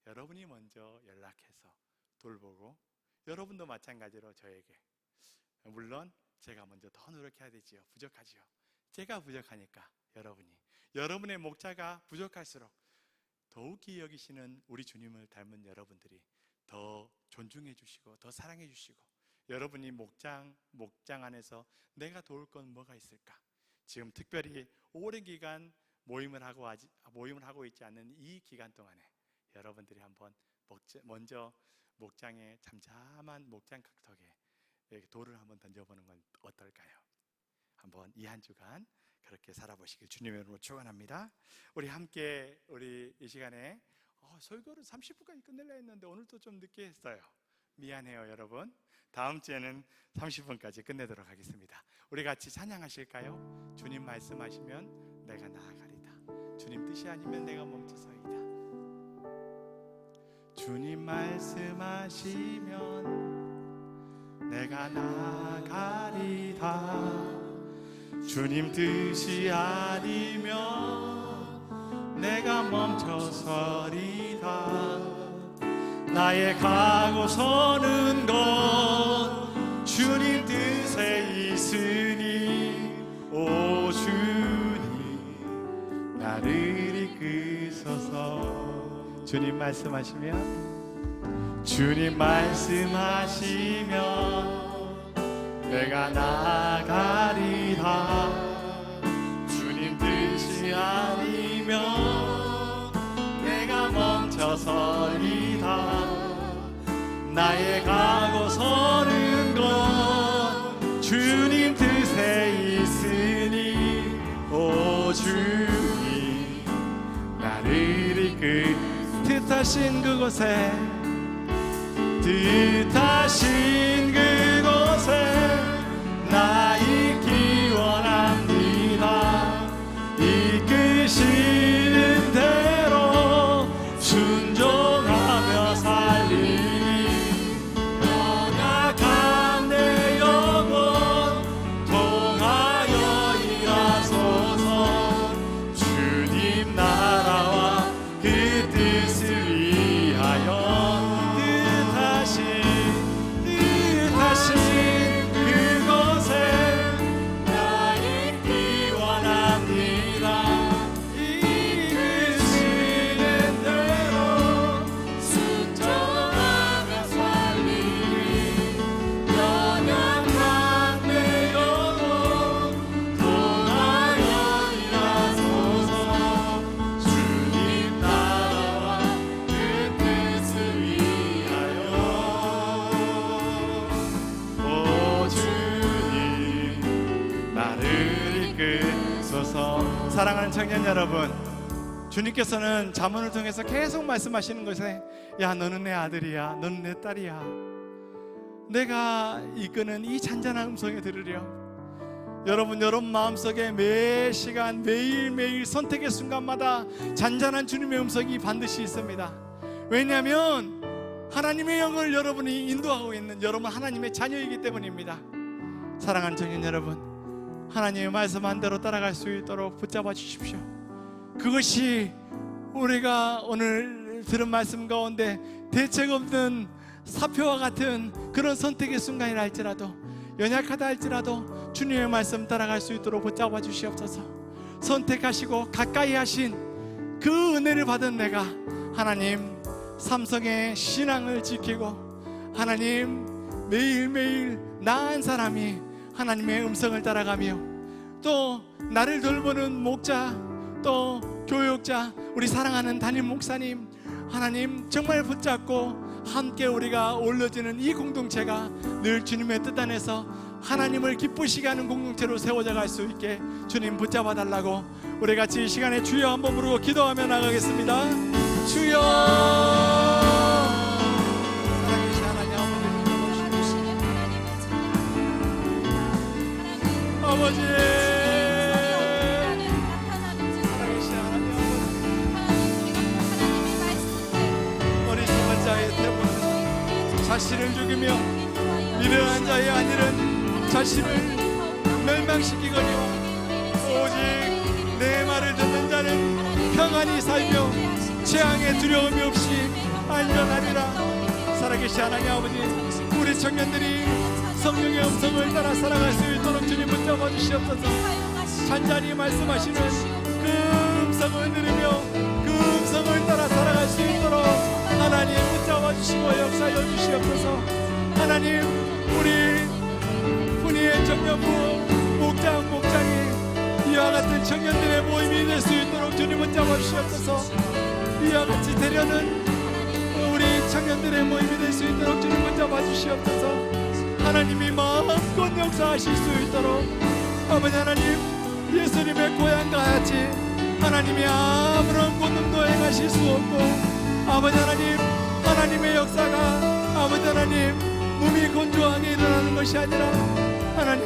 여러분이 먼저 연락해서 돌보고 여러분도 마찬가지로 저에게 물론 제가 먼저 더 노력해야 되지요. 부족하지요. 제가 부족하니까 여러분의 목자가 부족할수록 더욱이 여기시는 우리 주님을 닮은 여러분들이 더 존중해 주시고 더 사랑해 주시고 여러분이 목장 안에서 내가 도울 건 뭐가 있을까? 지금 특별히 오랜 기간 모임을 하고 있지 않는 이 기간 동안에 여러분들이 한번 먼저 목장의 잠잠한 목장 각턱에 돌을 한번 던져보는 건 어떨까요? 한번 이 한 주간 그렇게 살아보시길 주님의 이름으로 축원합니다. 우리 함께 이 시간에 설교를 30분까지 끝내려 했는데 오늘도 좀 늦게 했어요. 미안해요 여러분. 다음 주에는 30분까지 끝내도록 하겠습니다. 우리 같이 찬양하실까요? 주님 말씀하시면 내가 나아가리다. 주님 뜻이 아니면 내가 멈춰서이다. 주님 말씀하시면 내가 나아가리다. 주님 뜻이 아니면 내가 멈춰서리다. 나의 가고 서는 건 주님 뜻에 있으니 오 주님 나를 이끄소서. 주님 말씀하시면 내가 나아가리다. 주님 뜻이 아니면 내가 멈춰서리다. 나의 가고 서는 건 주님 뜻에 있으니 오 주님 나를 이끌 뜻하신 그곳에 나 있기 원합니다. 이끄시는 대로 순종하며 살리니 연약한 사랑하는 청년 여러분, 주님께서는 잠언을 통해서 계속 말씀하시는 것에, 야, 너는 내 아들이야, 너는 내 딸이야, 내가 이끄는 이 잔잔한 음성에 들으려. 여러분 마음속에 매 시간 매일매일 선택의 순간마다 잔잔한 주님의 음성이 반드시 있습니다. 왜냐하면 하나님의 영을 여러분이 인도하고 있는 여러분 하나님의 자녀이기 때문입니다. 사랑하는 청년 여러분, 하나님의 말씀한 대로 따라갈 수 있도록 붙잡아 주십시오. 그것이 우리가 오늘 들은 말씀 가운데 대책 없는 사표와 같은 그런 선택의 순간이라 할지라도, 연약하다 할지라도 주님의 말씀 따라갈 수 있도록 붙잡아 주시옵소서. 선택하시고 가까이 하신 그 은혜를 받은 내가 하나님 삼성의 신앙을 지키고 하나님 매일매일 나은 사람이 하나님의 음성을 따라가며, 또 나를 돌보는 목자, 또 교육자, 우리 사랑하는 담임 목사님 하나님 정말 붙잡고 함께 우리가 올려지는 이 공동체가 늘 주님의 뜻 안에서 하나님을 기쁘시게 하는 공동체로 세워져 갈 수 있게 주님 붙잡아 달라고 우리 같이 이 시간에 주여 한번 부르고 기도하며 나가겠습니다. 주여. 사랑하신 하나님 아버지, 사랑하신 하나님 어리석은 자의 태보는 자신을 죽이며 미련한 자의 안일은 자신을 멸망시키거니와 오직 내 말을 듣는 자는 평안히 살며 재앙의 두려움이 없이 안전하리라. 살아계신 하나님 아버지, 우리 청년들이 성령의 음성을 따라 살아갈 수 있도록 주님 붙잡아 주시옵소서. 잔잔히 말씀하시는 그 음성을 들으며 그 음성을 따라 살아갈 수 있도록 하나님 붙잡아 주시고 역사여 주시옵소서. 하나님, 우리 훈이의 청년부 목장이 이와 같은 청년들의 모임이 될 수 있도록 주님 붙잡아 주시옵소서. 이와 같이 되려는 우리 청년들의 모임이 될 수 있도록 주님 붙잡아 주시옵소서. 하나님이 마음껏 역사하실 수 있도록 아버지 하나님, 예수님의 고향과 같이 하나님이 아무런 권능도 행하실 수 없고, 아버지 하나님, 하나님의 역사가 아버지 하나님 몸이 건조하게 일어나는 것이 아니라 하나님,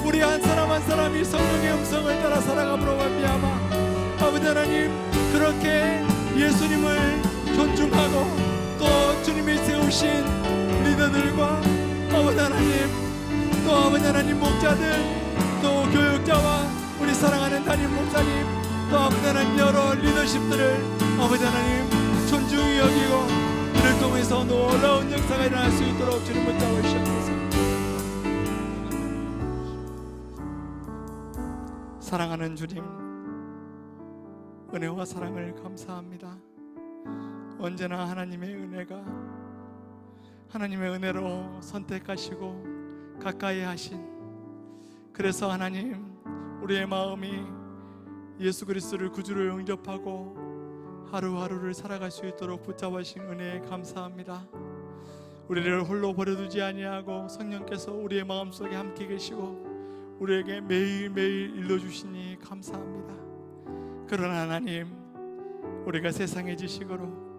우리 한 사람 한 사람이 성령의 음성을 따라 살아감으로 말미암아 아버지 하나님, 그렇게 예수님을 존중하고 또 주님이 세우신 리더들과 아버지 하나님, 또 아버지 하나님 목자들, 또 교육자와 우리 사랑하는 담임 목사님, 또 아버지 하나님 여러 리더십들을 아버지 하나님 존중히 여기고 이를 통해서 놀라운 역사가 일어날 수 있도록 주님 붙잡아 주시옵소서. 사랑하는 주님, 은혜와 사랑을 감사합니다. 언제나 하나님의 은혜가, 하나님의 은혜로 선택하시고 가까이 하신, 그래서 하나님, 우리의 마음이 예수 그리스도를 구주로 영접하고 하루하루를 살아갈 수 있도록 붙잡아 주신 은혜에 감사합니다. 우리를 홀로 버려두지 아니하고 성령께서 우리의 마음속에 함께 계시고 우리에게 매일매일 일러주시니 감사합니다. 그러나 하나님, 우리가 세상의 지식으로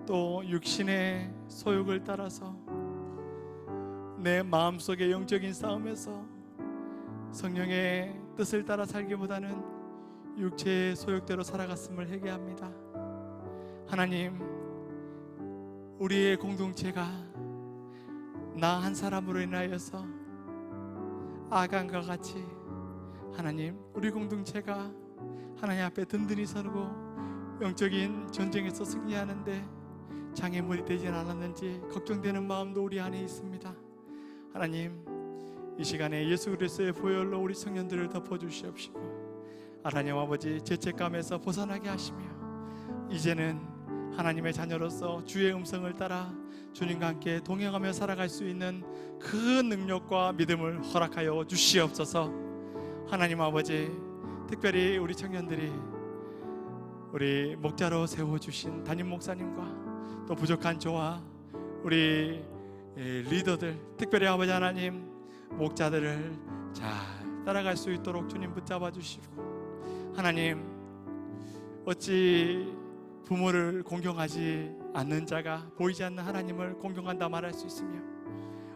또 육신의 소욕을 따라서 내 마음속의 영적인 싸움에서 성령의 뜻을 따라 살기보다는 육체의 소욕대로 살아갔음을 회개합니다. 하나님, 우리의 공동체가 나 한 사람으로 인하여서 아간과 같이 하나님, 우리 공동체가 하나님 앞에 든든히 서고 영적인 전쟁에서 승리하는데 장애물이 되진 않았는지 걱정되는 마음도 우리 안에 있습니다. 하나님, 이 시간에 예수 그리스도의 보혈로 우리 청년들을 덮어주시옵시고 하나님 아버지, 죄책감에서 벗어나게 하시며 이제는 하나님의 자녀로서 주의 음성을 따라 주님과 함께 동행하며 살아갈 수 있는 그 능력과 믿음을 허락하여 주시옵소서. 하나님 아버지, 특별히 우리 청년들이 우리 목자로 세워주신 담임 목사님과 또 부족한 저와 우리 리더들, 특별히 아버지 하나님 목자들을 잘 따라갈 수 있도록 주님 붙잡아 주시고 하나님, 어찌 부모를 공경하지 않는 자가 보이지 않는 하나님을 공경한다 말할 수 있으며,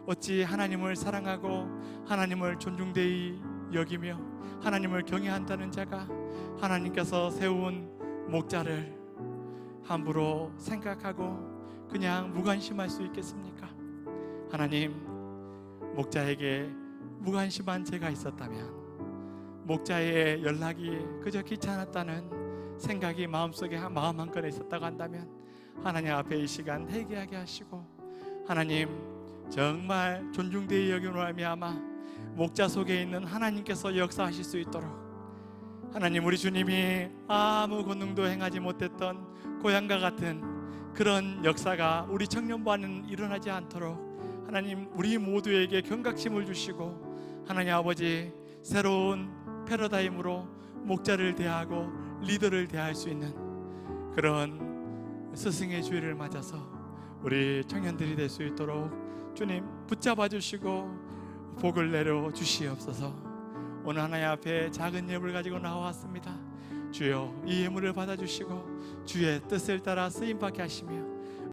어찌 하나님을 사랑하고 하나님을 존중되이 여기며 하나님을 경외한다는 자가 하나님께서 세운 목자를 함부로 생각하고 그냥 무관심할 수 있겠습니까? 하나님, 목자에게 무관심한 죄가 있었다면, 목자의 연락이 그저 귀찮았다는 생각이 마음속에 마음 한켠에 있었다고 한다면, 하나님 앞에 이 시간 회개하게 하시고, 하나님 정말 존중되이 여김으로 말미암아 목자 속에 있는 하나님께서 역사하실 수 있도록, 하나님, 우리 주님이 아무 권능도 행하지 못했던 고향과 같은 그런 역사가 우리 청년부 안에는 일어나지 않도록 하나님, 우리 모두에게 경각심을 주시고, 하나님 아버지, 새로운 패러다임으로 목자를 대하고 리더를 대할 수 있는 그런 스승의 주의를 맞아서 우리 청년들이 될 수 있도록 주님 붙잡아 주시고 복을 내려 주시옵소서. 오늘 하나님 앞에 작은 예물을 가지고 나왔습니다. 주여, 이 예물을 받아주시고 주의 뜻을 따라 쓰임받게 하시며